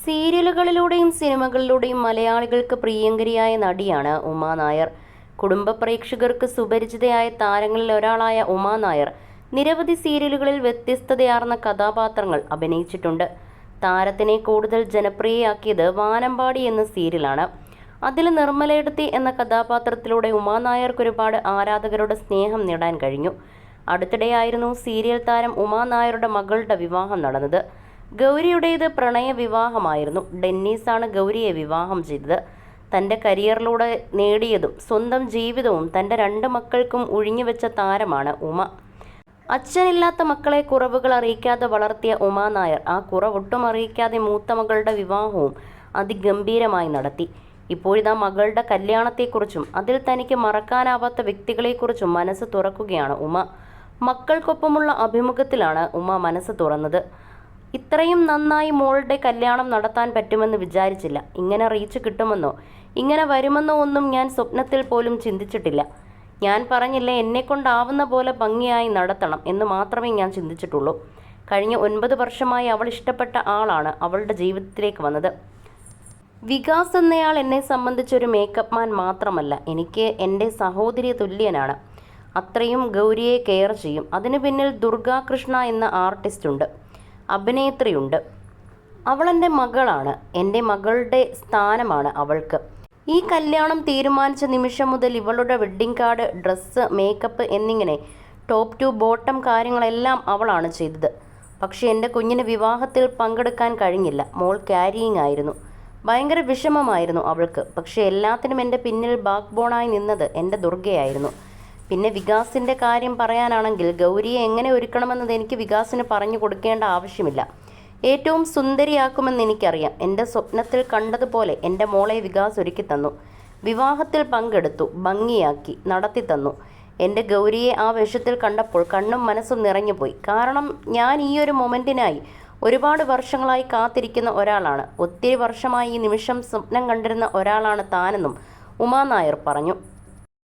സീരിയലുകളിലൂടെയും സിനിമകളിലൂടെയും മലയാളികൾക്ക് പ്രിയങ്കരിയായ നടിയാണ് ഉമാ നായർ. കുടുംബ പ്രേക്ഷകർക്ക് സുപരിചിതയായ താരങ്ങളിൽ ഒരാളായ ഉമാ നായർ നിരവധി സീരിയലുകളിൽ വ്യത്യസ്തതയാർന്ന കഥാപാത്രങ്ങൾ അഭിനയിച്ചിട്ടുണ്ട്. താരത്തിനെ കൂടുതൽ ജനപ്രിയയാക്കിയത് വാനമ്പാടി എന്ന സീരിയലാണ്. അതിൽ നിർമ്മലയെടുത്തി എന്ന കഥാപാത്രത്തിലൂടെ ഉമാ നായർക്ക് ഒരുപാട് ആരാധകരുടെ സ്നേഹം നേടാൻ കഴിഞ്ഞു. അടുത്തിടെയായിരുന്നു സീരിയൽ താരം ഉമാ നായരുടെ മകളുടെ വിവാഹം നടന്നത്. ഗൗരിയുടേത് പ്രണയ വിവാഹമായിരുന്നു. ഡെന്നീസാണ് ഗൗരിയെ വിവാഹം ചെയ്തത്. തൻ്റെ കരിയറിലൂടെ നേടിയതും സ്വന്തം ജീവിതവും തൻ്റെ 2 മക്കൾക്കും ഒഴിഞ്ഞുവെച്ച താരമാണ് ഉമ. അച്ഛനില്ലാത്ത മക്കളെ കുറവുകൾ അറിയിക്കാതെ വളർത്തിയ ഉമാ നായർ ആ കുറവൊട്ടും അറിയിക്കാതെ മൂത്ത മകളുടെ വിവാഹവും അതിഗംഭീരമായി നടത്തി. ഇപ്പോഴിതാ മകളുടെ കല്യാണത്തെക്കുറിച്ചും അതിൽ തനിക്ക് മറക്കാനാവാത്ത വ്യക്തികളെക്കുറിച്ചും മനസ്സ് തുറക്കുകയാണ് ഉമ. മക്കൾക്കൊപ്പമുള്ള അഭിമുഖത്തിലാണ് ഉമ മനസ്സ് തുറന്നത്. ഇത്രയും നന്നായി മോളുടെ കല്യാണം നടത്താൻ പറ്റുമെന്ന് വിചാരിച്ചില്ല. ഇങ്ങനെ റീച്ച് കിട്ടുമെന്നോ ഇങ്ങനെ വരുമെന്നോ ഒന്നും ഞാൻ സ്വപ്നത്തിൽ പോലും ചിന്തിച്ചിട്ടില്ല. ഞാൻ പറഞ്ഞില്ലേ, എന്നെക്കൊണ്ടാവുന്ന പോലെ ഭംഗിയായി നടത്തണം എന്ന് മാത്രമേ ഞാൻ ചിന്തിച്ചിട്ടുള്ളൂ. കഴിഞ്ഞ 9 വർഷമായി അവൾ ഇഷ്ടപ്പെട്ട ആളാണ് അവളുടെ ജീവിതത്തിലേക്ക് വന്നത്. വികാസ് എന്നയാൾ എന്നെ സംബന്ധിച്ചൊരു മേക്കപ്പ് മാൻ മാത്രമല്ല, എനിക്ക് എൻ്റെ സഹോദരി തുല്യനാണ്. അത്രയും ഗൗരിയെ കെയർ ചെയ്യും. അതിനു പിന്നിൽ ദുർഗ കൃഷ്ണ എന്ന ആർട്ടിസ്റ്റ് ഉണ്ട്, അഭിനേത്രിയുണ്ട്. അവളെൻ്റെ മകളാണ്. എൻ്റെ മകളുടെ സ്ഥാനമാണ് അവൾക്ക്. ഈ കല്യാണം തീരുമാനിച്ച നിമിഷം മുതൽ ഇവളുടെ വെഡ്ഡിംഗ് കാർഡ്, ഡ്രസ്സ്, മേക്കപ്പ് എന്നിങ്ങനെ ടോപ്പ് ടു ബോട്ടം കാര്യങ്ങളെല്ലാം അവളാണ് ചെയ്തത്. പക്ഷേ എൻ്റെ കുഞ്ഞിന് വിവാഹത്തിൽ പങ്കെടുക്കാൻ കഴിഞ്ഞില്ല. മോൾ ക്യാരിയിങ് ആയിരുന്നു. ഭയങ്കര വിഷമമായിരുന്നു അവൾക്ക്. പക്ഷേ എല്ലാത്തിനും എൻ്റെ പിന്നിൽ ബാക്ക് ബോണായി നിന്നത് എൻ്റെ ദുർഗയായിരുന്നു. പിന്നെ വികാസിൻ്റെ കാര്യം പറയാനാണെങ്കിൽ, ഗൗരിയെ എങ്ങനെ ഒരുക്കണമെന്നത് എനിക്ക് വികാസിന് പറഞ്ഞു കൊടുക്കേണ്ട ആവശ്യമില്ല. ഏറ്റവും സുന്ദരിയാക്കുമെന്ന് എനിക്കറിയാം. എൻ്റെ സ്വപ്നത്തിൽ കണ്ടതുപോലെ എൻ്റെ മോളെ വികാസ് ഒരുക്കി തന്നു. വിവാഹത്തിൽ പങ്കെടുത്തു, ഭംഗിയാക്കി നടത്തി തന്നു. എൻ്റെ ഗൗരിയെ ആ വേഷത്തിൽ കണ്ടപ്പോൾ കണ്ണും മനസ്സും നിറഞ്ഞുപോയി. കാരണം ഞാൻ ഈ ഒരു മൊമെൻറ്റിനായി ഒരുപാട് വർഷങ്ങളായി കാത്തിരിക്കുന്ന ഒരാളാണ്. ഒത്തിരി വർഷമായി ഈ നിമിഷം സ്വപ്നം കണ്ടിരുന്ന ഒരാളാണ് താനെന്നും ഉമാ നായർ പറഞ്ഞു.